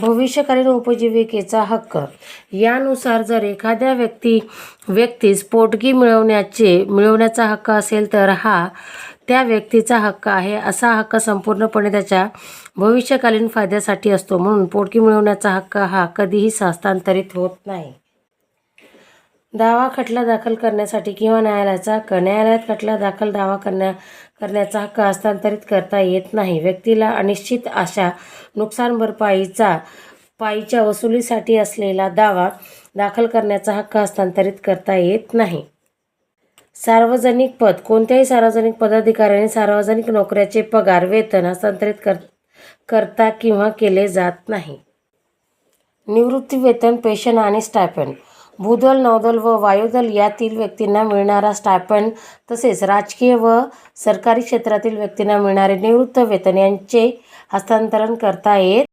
भविष्यकालीन उपजीविकेचा हक्क यानुसार जर एखाद्या व्यक्तीस पोटगी मिळवण्याचा हक्क असेल तर हा त्या व्यक्तीचा हक्क आहे. असा हक्क संपूर्णपणे त्याच्या भविष्यकालीन फायद्यासाठी असतो. म्हणून पोटगी मिळवण्याचा हक्क हा कधीही हस्तांतरित होत नाही. दावा खटला दाखल करण्यासाठी किंवा न्यायालयाचा हक्क न्यायालयात खटला दाखल दावा करण्याचा हक्क हस्तांतरित करता येत नाही. व्यक्तीला अनिश्चित अशा नुकसान भरपाईच्या वसुलीसाठी असलेला दावा दाखल करण्याचा हक्क हस्तांतरित करता येत नाही. सार्वजनिक पद कोणत्याही सार्वजनिक पदाधिकाऱ्याने सार्वजनिक नोकऱ्याचे पगार वेतन हस्तांतरित करता किंवा केले जात नाही. निवृत्तीवेतन, पेन्शन आणि स्टायपेंड भूदल, नौदल व वायुदल यातील व्यक्तींना मिळणारा स्टायपेंड तसेच राजकीय व सरकारी क्षेत्रातील व्यक्तींना मिळणारे निवृत्तीवेतन यांचे हस्तांतरण करता येत